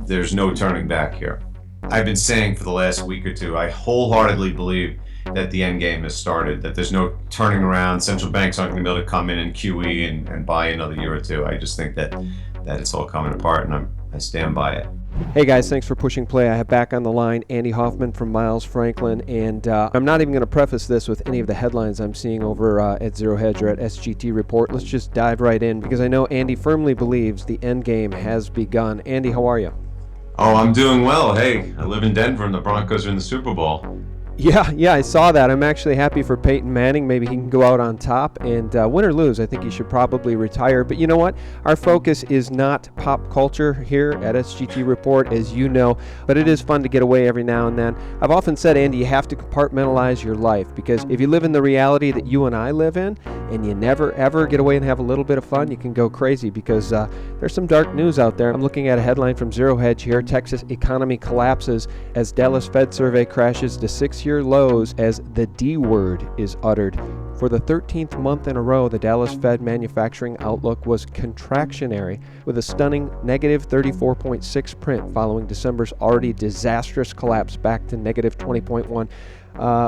There's no turning back here. I've been saying for the last week or two, I wholeheartedly believe that the end game has started, that there's no turning around. Central banks aren't going to be able to come in and QE and buy another year or two. I just think that it's all coming apart, and I stand by it. Hey guys, thanks for pushing play. I have back on the line Andy Hoffman from Miles Franklin, and I'm not even going to preface this with any of the headlines I'm seeing over at Zero Hedge or at SGT Report. Let's just dive right in, because I know Andy firmly believes the end game has begun. Andy, how are you? Oh, I'm doing well. Hey, I live in Denver, and the Broncos are in the Super Bowl. Yeah, I saw that. I'm actually happy for Peyton Manning. Maybe he can go out on top, and win or lose, I think he should probably retire. But you know what? Our focus is not pop culture here at SGT Report, as you know, but it is fun to get away every now and then. I've often said, Andy, you have to compartmentalize your life, because if you live in the reality that you and I live in, and you never ever get away and have a little bit of fun, you can go crazy, because there's some dark news out there. I'm looking at a headline from Zero Hedge here. Texas economy collapses as Dallas Fed survey crashes to 6-year lows as the D word is uttered. For the 13th month in a row, the Dallas Fed manufacturing outlook was contractionary, with a stunning negative 34.6 print following December's already disastrous collapse back to negative 20.1.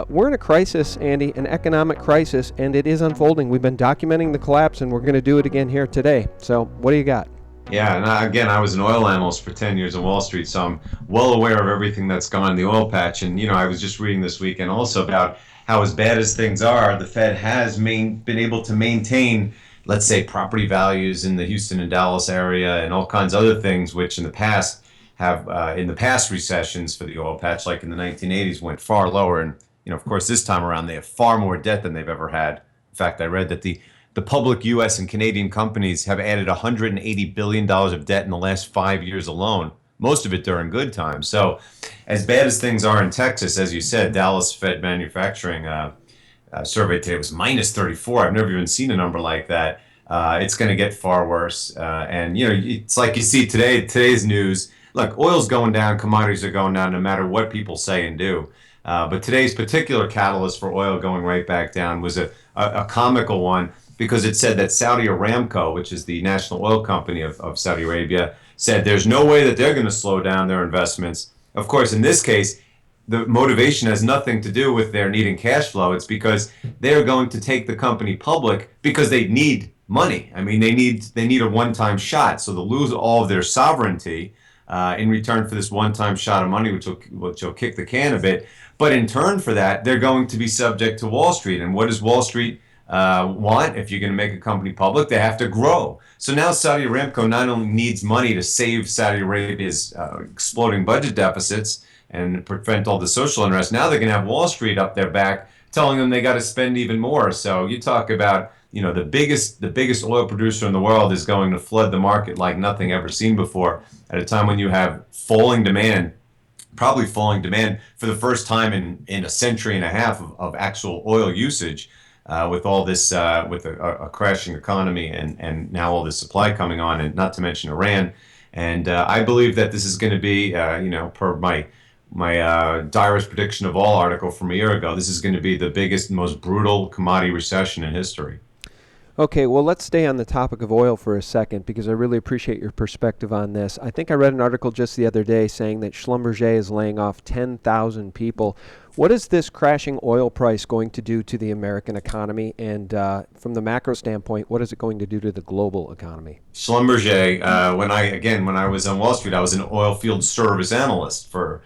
We're in a crisis, Andy, an economic crisis, and it is unfolding. We've been documenting the collapse, and we're going to do it again here today. So what do you got? Yeah, and again, I was an oil analyst for 10 years on Wall Street, so I'm well aware of everything that's gone on in the oil patch. And, I was just reading this weekend also about how, as bad as things are, the Fed has been able to maintain, let's say, property values in the Houston and Dallas area and all kinds of other things, which in the past in the past recessions for the oil patch, like in the 1980s, went far lower. And, of course, this time around, they have far more debt than they've ever had. In fact, I read that the public U.S. and Canadian companies have added $180 billion of debt in the last 5 years alone, most of it during good times. So as bad as things are in Texas, as you said, Dallas Fed manufacturing survey today was minus 34. I've never even seen a number like that. It's going to get far worse. And, it's like you see today's news. Look, oil's going down, commodities are going down no matter what people say and do. But today's particular catalyst for oil going right back down was a comical one, because it said that Saudi Aramco, which is the national oil company of Saudi Arabia, said there's no way that they're going to slow down their investments. Of course, in this case, the motivation has nothing to do with their needing cash flow. It's because they're going to take the company public because they need money. I mean, they need a one-time shot, so they'll lose all of their sovereignty in return for this one-time shot of money, which will kick the can a bit. But in turn for that, they're going to be subject to Wall Street. And what does Wall Street want? If you're going to make a company public, they have to grow. So now Saudi Aramco not only needs money to save Saudi Arabia's exploding budget deficits and prevent all the social unrest, now they're going to have Wall Street up their back telling them they got to spend even more. So you talk about, the biggest oil producer in the world is going to flood the market like nothing ever seen before, at a time when you have probably falling demand for the first time in a century and a half of actual oil usage. With all this, with a crashing economy and now all this supply coming on, and not to mention Iran. And I believe that this is going to be, per my direst prediction of all article from a year ago, this is going to be the biggest, most brutal commodity recession in history. Okay, well, let's stay on the topic of oil for a second, because I really appreciate your perspective on this. I think I read an article just the other day saying that Schlumberger is laying off 10,000 people. What is this crashing oil price going to do to the American economy? And from the macro standpoint, what is it going to do to the global economy? Schlumberger, when I was on Wall Street, I was an oil field service analyst for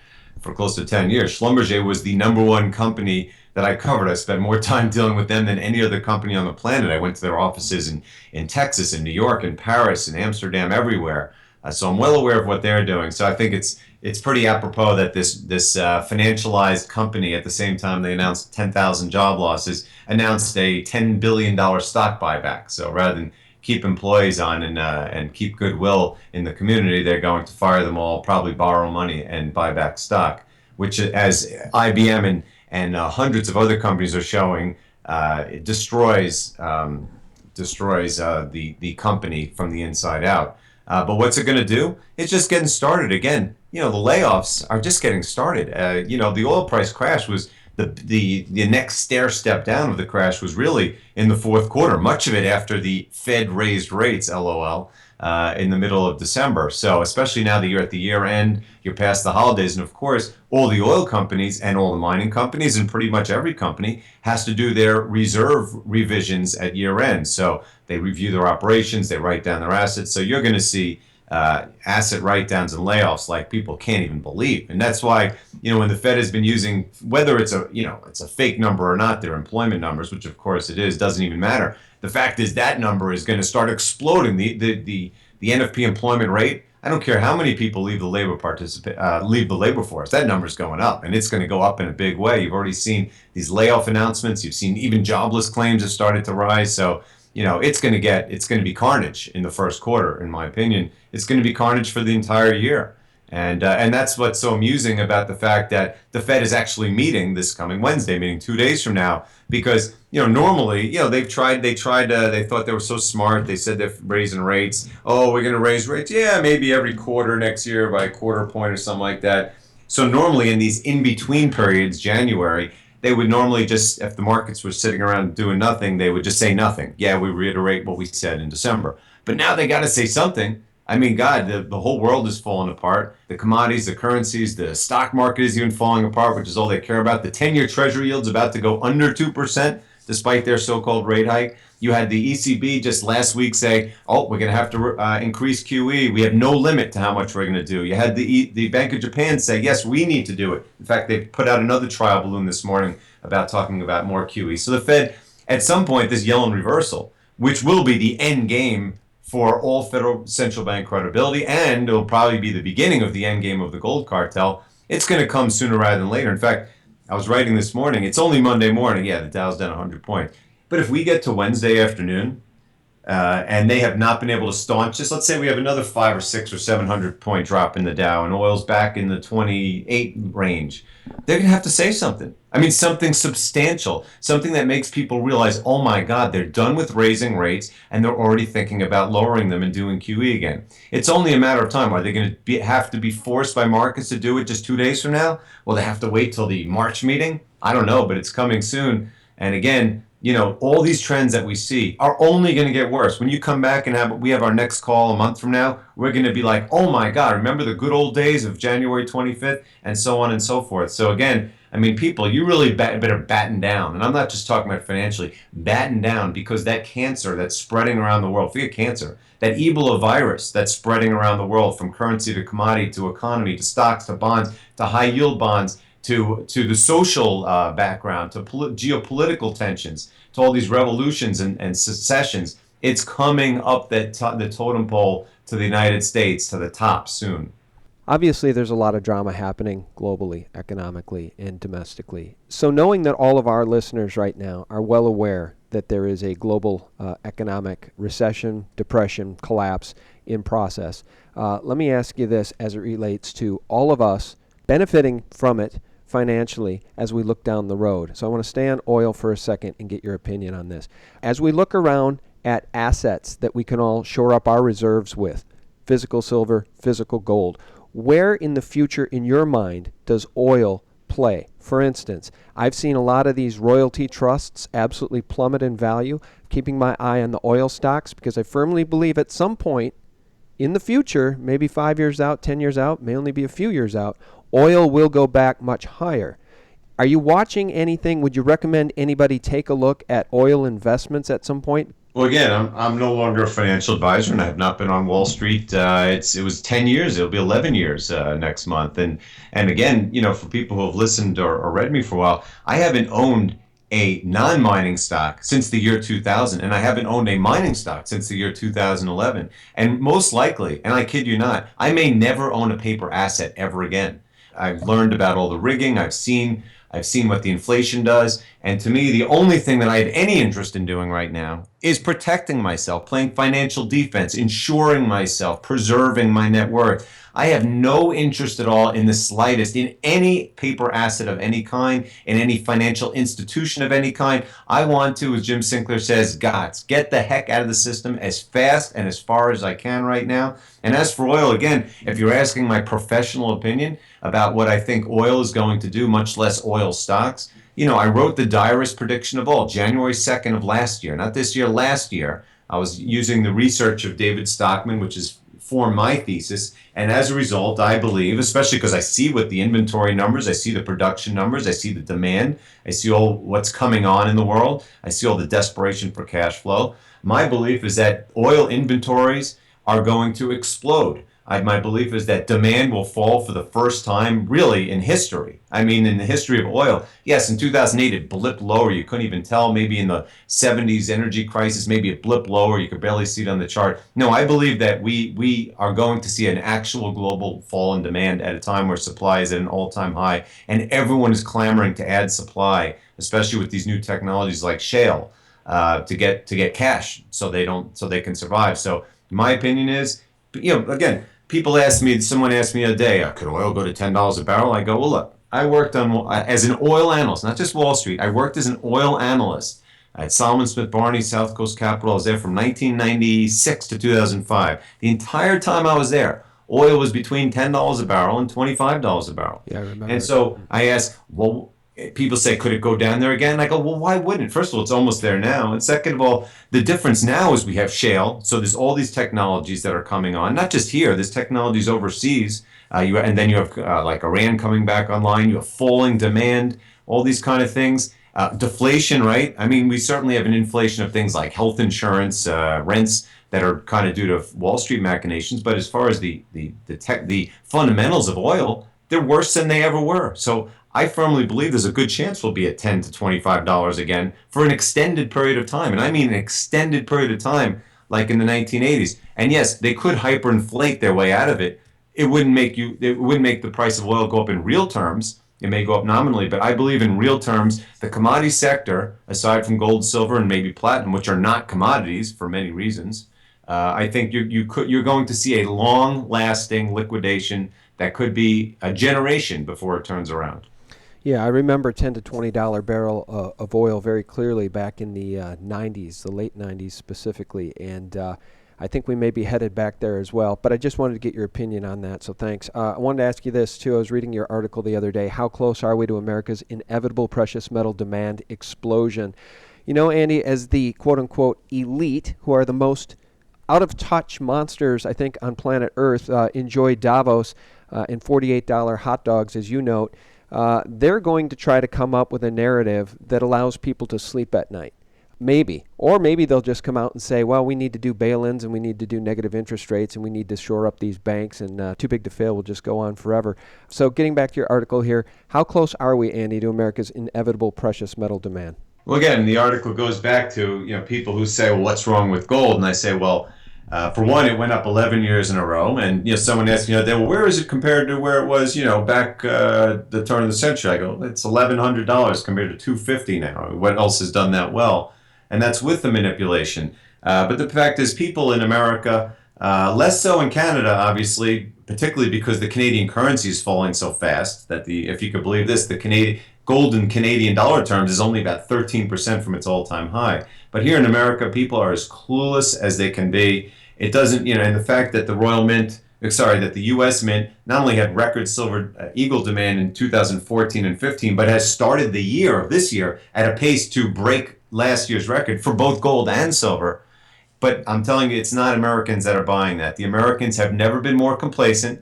close to 10 years. Schlumberger was the number one company that I covered. I spent more time dealing with them than any other company on the planet. I went to their offices in Texas, in New York, in Paris, in Amsterdam, everywhere. So I'm well aware of what they're doing. So I think it's pretty apropos that this financialized company, at the same time they announced 10,000 job losses, announced a $10 billion stock buyback. So rather than keep employees on and keep goodwill in the community, they're going to fire them all, probably borrow money and buy back stock, which, as IBM and hundreds of other companies are showing, it destroys the company from the inside out. But what's it going to do? It's just getting started. Again, the layoffs are just getting started. The oil price crash was the next stair step down of the crash was really in the fourth quarter. Much of it after the Fed raised rates, LOL. in the middle of December. So especially now that you're at the year end, you're past the holidays, and of course, all the oil companies and all the mining companies and pretty much every company has to do their reserve revisions at year end. So they review their operations, they write down their assets. So you're going to see asset write-downs and layoffs like people can't even believe. And that's why, when the Fed has been using, whether it's a fake number or not, their employment numbers, which of course it is, doesn't even matter. The fact is that number is going to start exploding. The NFP employment rate, I don't care how many people leave the leave the labor force. That number's going up, and it's going to go up in a big way. You've already seen these layoff announcements. You've seen even jobless claims have started to rise. So it's going to be carnage in the first quarter, in my opinion. It's going to be carnage for the entire year. And that's what's so amusing about the fact that the Fed is actually meeting this coming Wednesday, meaning 2 days from now, because normally they thought they were so smart. They said they're raising rates. Oh, we're going to raise rates, yeah, maybe every quarter next year by a quarter point or something like that. So normally in these in between periods, January, they would normally just, if the markets were sitting around doing nothing, they would just say nothing. Yeah, we reiterate what we said in December. But now they got to say something. I mean, God, the whole world is falling apart. The commodities, the currencies, the stock market is even falling apart, which is all they care about. The 10-year Treasury yield's about to go under 2%, despite their so-called rate hike. You had the ECB just last week say, oh, we're going to have to increase QE. We have no limit to how much we're going to do. You had the Bank of Japan say, yes, we need to do it. In fact, they put out another trial balloon this morning about talking about more QE. So the Fed, at some point, this Yellen reversal, which will be the end game for all federal central bank credibility, and it'll probably be the beginning of the end game of the gold cartel. It's going to come sooner rather than later. In fact, I was writing this morning, it's only Monday morning. Yeah, the Dow's down 100 points. But if we get to Wednesday afternoon and they have not been able to staunch this, let's say we have another 5 or 6 or 700 point drop in the Dow and oil's back in the 28 range, they're going to have to say something. I mean, something substantial, something that makes people realize, oh my God, they're done with raising rates and they're already thinking about lowering them and doing QE again. It's only a matter of time. Are they going to have to be forced by markets to do it just 2 days from now? Will they have to wait till the March meeting? I don't know, but it's coming soon. And again, all these trends that we see are only going to get worse. When you come back and we have our next call a month from now, we're going to be like, oh my God, remember the good old days of January 25th and so on and so forth. So again, I mean, people, you really better batten down. And I'm not just talking about financially, batten down, because that cancer that's spreading around the world, forget cancer, that Ebola virus that's spreading around the world from currency to commodity to economy to stocks to bonds to high yield bonds, to the social background, to geopolitical tensions, to all these revolutions and secessions. It's coming up the totem pole to the United States, to the top soon. Obviously, there's a lot of drama happening globally, economically, and domestically. So knowing that all of our listeners right now are well aware that there is a global economic recession, depression, collapse in process, let me ask you this as it relates to all of us benefiting from it financially as we look down the road. So I want to stay on oil for a second and get your opinion on this. As we look around at assets that we can all shore up our reserves with, physical silver, physical gold, where in the future, in your mind, does oil play? For instance, I've seen a lot of these royalty trusts absolutely plummet in value, keeping my eye on the oil stocks because I firmly believe at some point in the future, maybe 5 years out, 10 years out, may only be a few years out, oil will go back much higher. Are you watching anything? Would you recommend anybody take a look at oil investments at some point? Well, again, I'm no longer a financial advisor, and I have not been on Wall Street. It was 10 years. It'll be 11 years next month. And again, for people who have listened or read me for a while, I haven't owned a non-mining stock since the year 2000, and I haven't owned a mining stock since the year 2011. And most likely, and I kid you not, I may never own a paper asset ever again. I've learned about all the rigging. I've seen what the inflation does. And to me, the only thing that I have any interest in doing right now is protecting myself, playing financial defense, insuring myself, preserving my net worth. I have no interest at all in the slightest in any paper asset of any kind, in any financial institution of any kind. I want to, as Jim Sinclair says, get the heck out of the system as fast and as far as I can right now. And as for oil, again, if you're asking my professional opinion about what I think oil is going to do, much less oil stocks, I wrote the direst prediction of all, January 2nd of last year, not this year, last year. I was using the research of David Stockman, which is for my thesis. And as a result, I believe, especially because I see what the inventory numbers, I see the production numbers, I see the demand, I see all what's coming on in the world, I see all the desperation for cash flow. My belief is that oil inventories are going to explode. My belief is that demand will fall for the first time, really, in history. I mean, in the history of oil. Yes, in 2008, it blipped lower. You couldn't even tell. Maybe in the 70s energy crisis, maybe it blipped lower. You could barely see it on the chart. No, I believe that we are going to see an actual global fall in demand at a time where supply is at an all-time high, and everyone is clamoring to add supply, especially with these new technologies like shale, to get cash, so they can survive. So my opinion is, again, people ask me, someone asked me the other day, could oil go to $10 a barrel? I go, well, look, I worked as an oil analyst, not just Wall Street. I worked as an oil analyst at Solomon Smith Barney, South Coast Capital. I was there from 1996 to 2005. The entire time I was there, oil was between $10 a barrel and $25 a barrel. Yeah, I remember And it. so I asked, well, people say, could it go down there again? And I go, well, why wouldn't? First of all, it's almost there now. And second of all, the difference now is we have shale. So there's all these technologies that are coming on, not just here, there's technologies overseas. And then you have like Iran coming back online, you have falling demand, all these kind of things. Deflation, right? I mean, we certainly have an inflation of things like health insurance, rents that are kind of due to Wall Street machinations. But as far as the fundamentals of oil, they're worse than they ever were. So I firmly believe there's a good chance we'll be at $10 to $25 again for an extended period of time. And I mean an extended period of time, like in the 1980s. And yes, they could hyperinflate their way out of it. It wouldn't make the price of oil go up in real terms. It may go up nominally, but I believe in real terms, the commodity sector, aside from gold, silver, and maybe platinum, which are not commodities for many reasons, I think you're going to see a long-lasting liquidation that could be a generation before it turns around. Yeah, I remember $10 to $20 barrel of oil very clearly back in the 90s, the late 90s specifically, and I think we may be headed back there as well. But I just wanted to get your opinion on that, so thanks. I wanted to ask you this, too. I was reading your article the other day. How close are we to America's inevitable precious metal demand explosion? You know, Andy, as the quote-unquote elite, who are the most out-of-touch monsters, I think, on planet Earth, enjoy Davos and $48 hot dogs, as you note. They're going to try to come up with a narrative that allows people to sleep at night. Maybe. Or maybe they'll just come out and say, well, we need to do bail-ins and we need to do negative interest rates and we need to shore up these banks and too big to fail will just go on forever. So getting back to your article here, how close are we, Andy, to America's inevitable precious metal demand? Well, again, the article goes back to people who say, "Well, what's wrong with gold?" And I say, "Well, for one, it went up 11 years in a row." And someone asked me, "Well, where is it compared to where it was, back the turn of the century?" I go, "It's $1,100 compared to 250 now. What else has done that well?" And that's with the manipulation. But the fact is, people in America, less so in Canada, obviously, particularly because the Canadian currency is falling so fast that if you could believe this, the Canadian gold in Canadian dollar terms is only about 13% from its all-time high. But here in America, people are as clueless as they can be. It doesn't, and the fact that that the U.S. Mint not only had record silver eagle demand in 2014 and 15, but has started this year at a pace to break last year's record for both gold and silver. But I'm telling you, it's not Americans that are buying that. The Americans have never been more complacent.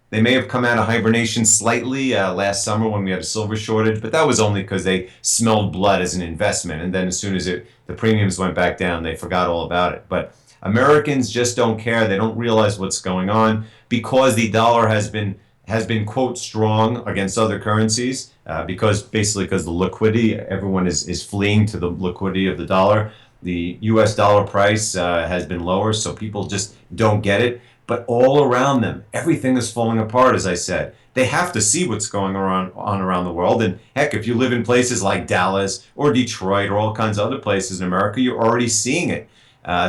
They may have come out of hibernation slightly last summer when we had a silver shortage, but that was only because they smelled blood as an investment. And then as soon as the premiums went back down, they forgot all about it. But Americans just don't care. They don't realize what's going on because the dollar has been quote strong against other currencies because the liquidity, everyone is fleeing to the liquidity of the dollar. The U.S. dollar price has been lower, so people just don't get it. But all around them, everything is falling apart, as I said. They have to see what's going on around the world. And heck, if you live in places like Dallas or Detroit or all kinds of other places in America, you're already seeing it.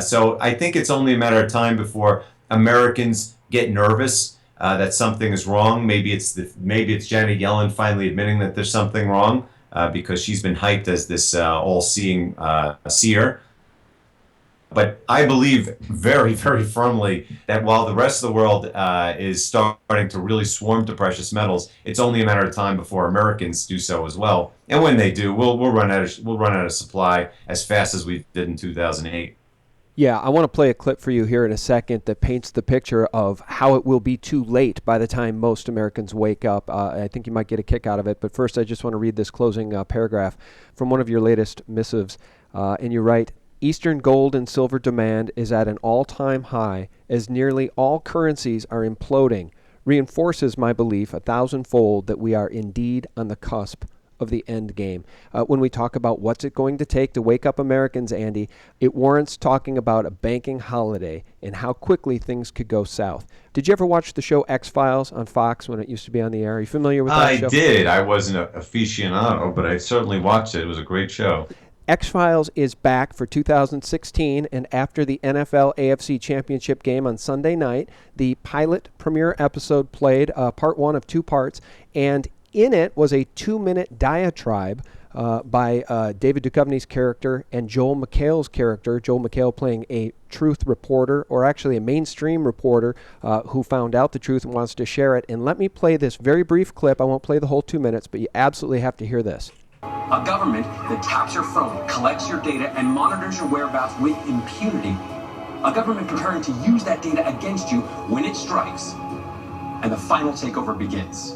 So I think it's only a matter of time before Americans get nervous that something is wrong. Maybe it's Janet Yellen finally admitting that there's something wrong because she's been hyped as this all-seeing seer. But I believe very, very firmly that while the rest of the world is starting to really swarm to precious metals, it's only a matter of time before Americans do so as well. And when they do, we'll run out of supply as fast as we did in 2008. Yeah, I want to play a clip for you here in a second that paints the picture of how it will be too late by the time most Americans wake up. I think you might get a kick out of it. But first, I just want to read this closing paragraph from one of your latest missives. And you write, Eastern gold and silver demand is at an all-time high as nearly all currencies are imploding. Reinforces my belief 1,000-fold that we are indeed on the cusp of the end game. When we talk about what's it going to take to wake up Americans, Andy, it warrants talking about a banking holiday and how quickly things could go south. Did you ever watch the show X-Files on Fox when it used to be on the air? Are you familiar with that I show? did. I wasn't an aficionado, but I certainly watched it. It was a great show. X-Files is back for 2016, and after the NFL AFC Championship game on Sunday night, the pilot premiere episode played part one of two parts, and in it was a 2-minute diatribe by David Duchovny's character and Joel McHale's character, Joel McHale playing a truth reporter, or actually a mainstream reporter who found out the truth and wants to share it. And let me play this very brief clip. I won't play the whole 2 minutes, but you absolutely have to hear this. A government that taps your phone, collects your data, and monitors your whereabouts with impunity. A government preparing to use that data against you when it strikes. And the final takeover begins.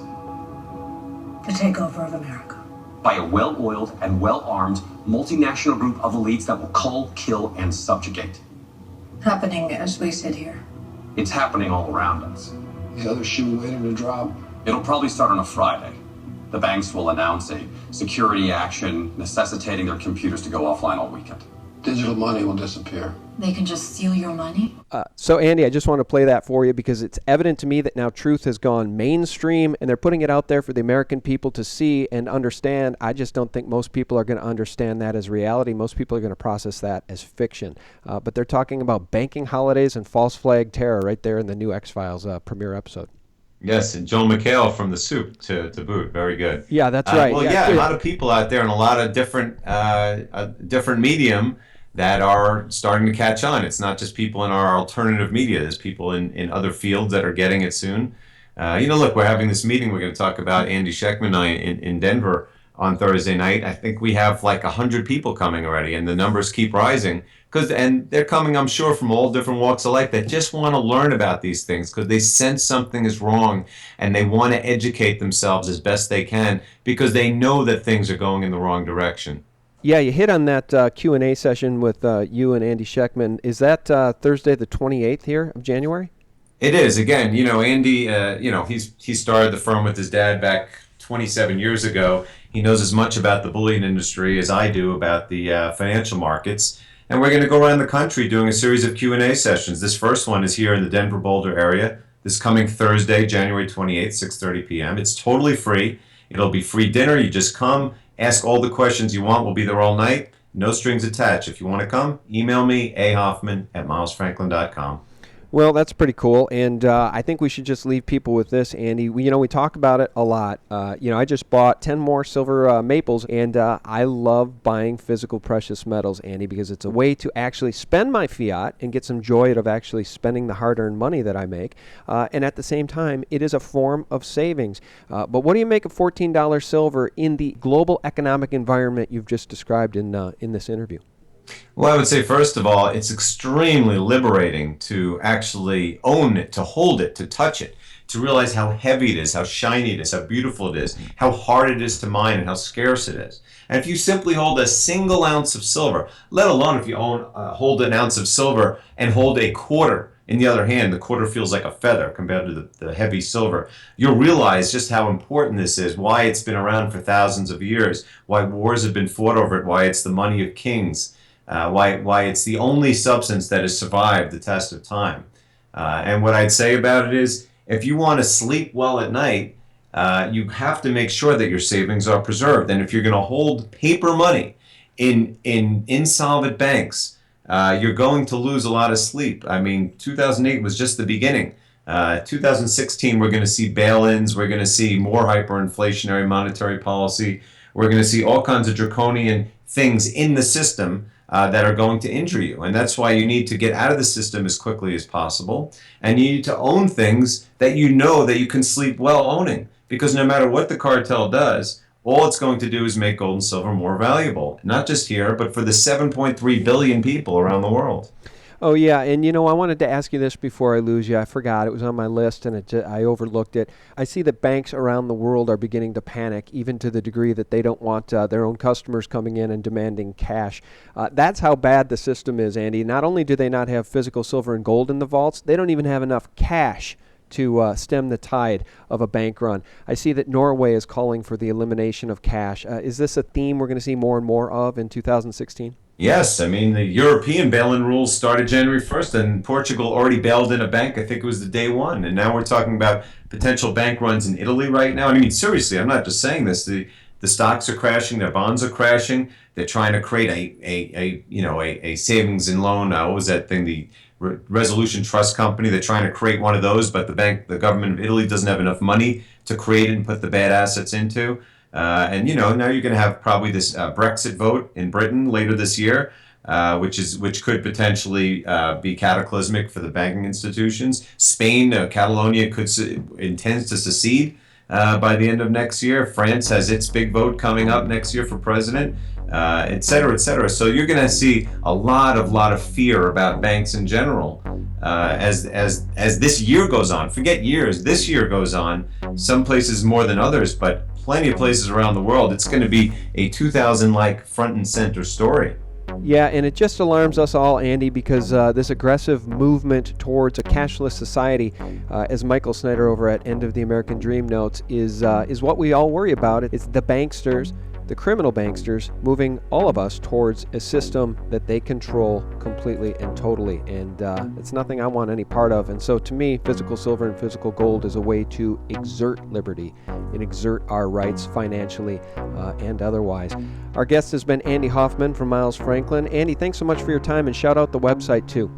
The takeover of America. By a well-oiled and well-armed multinational group of elites that will cull, kill, and subjugate. Happening as we sit here. It's happening all around us. The other shoe waiting to drop. It'll probably start on a Friday. The banks will announce a security action necessitating their computers to go offline all weekend. Digital money will disappear. They can just steal your money? So, Andy, I just want to play that for you because it's evident to me that now truth has gone mainstream and they're putting it out there for the American people to see and understand. I just don't think most people are going to understand that as reality. Most people are going to process that as fiction. But they're talking about banking holidays and false flag terror right there in the new X-Files premiere episode. Yes, and Joel McHale from The Soup to boot. Very good. Yeah, that's right. Well, yeah, a lot of people out there in a lot of different medium that are starting to catch on. It's not just people in our alternative media. There's people in other fields that are getting it soon. Look, we're having this meeting. We're going to talk about Andy Schectman and I in Denver on Thursday night. I think we have like 100 people coming already, and the numbers keep rising. And they're coming, I'm sure, from all different walks of life that just want to learn about these things because they sense something is wrong and they want to educate themselves as best they can because they know that things are going in the wrong direction. Yeah, you hit on that Q&A session with you and Andy Schectman. Is that Thursday the 28th here of January? It is. Again, Andy, he started the firm with his dad back 27 years ago. He knows as much about the bullion industry as I do about the financial markets. And we're going to go around the country doing a series of Q&A sessions. This first one is here in the Denver Boulder area. This coming Thursday, January 28th, 6:30 p.m. It's totally free. It'll be free dinner. You just come, ask all the questions you want. We'll be there all night. No strings attached. If you want to come, email me, ahoffman@milesfranklin.com. Well, that's pretty cool, and I think we should just leave people with this, Andy. We talk about it a lot. I just bought 10 more silver maples, and I love buying physical precious metals, Andy, because it's a way to actually spend my fiat and get some joy out of actually spending the hard-earned money that I make. And at the same time, it is a form of savings. But what do you make of $14 silver in the global economic environment you've just described in this interview? Well, I would say, first of all, it's extremely liberating to actually own it, to hold it, to touch it, to realize how heavy it is, how shiny it is, how beautiful it is, how hard it is to mine, and how scarce it is. And if you simply hold a single ounce of silver, let alone if you hold an ounce of silver and hold a quarter in the other hand, the quarter feels like a feather compared to the heavy silver. You'll realize just how important this is, why it's been around for thousands of years, why wars have been fought over it, why it's the money of kings. Why it's the only substance that has survived the test of time. And what I'd say about it is, if you want to sleep well at night, you have to make sure that your savings are preserved. And if you're going to hold paper money in insolvent banks, you're going to lose a lot of sleep. I mean, 2008 was just the beginning. 2016, we're going to see bail-ins. We're going to see more hyperinflationary monetary policy. We're going to see all kinds of draconian things in the system that are going to injure you. And that's why you need to get out of the system as quickly as possible. And you need to own things that you know that you can sleep well owning. Because no matter what the cartel does, all it's going to do is make gold and silver more valuable. Not just here, but for the 7.3 billion people around the world. Oh, yeah, and I wanted to ask you this before I lose you. I forgot. It was on my list, and I overlooked it. I see that banks around the world are beginning to panic, even to the degree that they don't want their own customers coming in and demanding cash. That's how bad the system is, Andy. Not only do they not have physical silver and gold in the vaults, they don't even have enough cash to stem the tide of a bank run. I see that Norway is calling for the elimination of cash. Is this a theme we're going to see more and more of in 2016? Yes, I mean, the European bail-in rules started January 1st, and Portugal already bailed in a bank. I think it was the day one. And now we're talking about potential bank runs in Italy right now. And I mean, seriously, I'm not just saying this. The stocks are crashing, their bonds are crashing. They're trying to create a savings and loan. What was that thing? The Resolution Trust Company. They're trying to create one of those, but the government of Italy doesn't have enough money to create it and put the bad assets into. And now you're going to have probably this Brexit vote in Britain later this year, which could potentially be cataclysmic for the banking institutions. Spain, Catalonia intends to secede by the end of next year. France has its big vote coming up next year for president, et cetera, et cetera. So you're going to see a lot of fear about banks in general as this year goes on. Forget years. This year goes on. Some places more than others, but plenty of places around the world. It's going to be a 2000-like front and center story. Yeah, and it just alarms us all, Andy, because this aggressive movement towards a cashless society, as Michael Snyder over at End of the American Dream notes, is what we all worry about. It's the banksters, the criminal banksters, moving all of us towards a system that they control completely and totally, and it's nothing I want any part of. And so to me, physical silver and physical gold is a way to exert liberty and exert our rights financially and otherwise. Our guest has been Andy Hoffman from Miles Franklin. Andy, thanks so much for your time, and shout out the website too.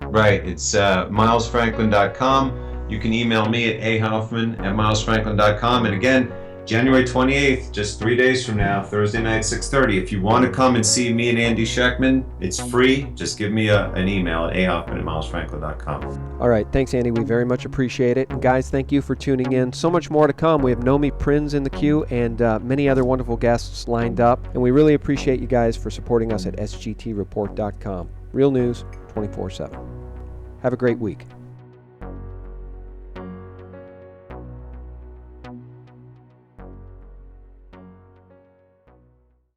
Right, it's milesfranklin.com. You can email me at ahoffman@milesfranklin.com. And again, January 28th, just 3 days from now, Thursday night, 6:30. If you want to come and see me and Andy Schechtman, it's free. Just give me an email at ahoffman@milesfranklin.com. All right. Thanks, Andy. We very much appreciate it. And guys, thank you for tuning in. So much more to come. We have Nomi Prinz in the queue and many other wonderful guests lined up. And we really appreciate you guys for supporting us at sgtreport.com. Real news 24/7. Have a great week.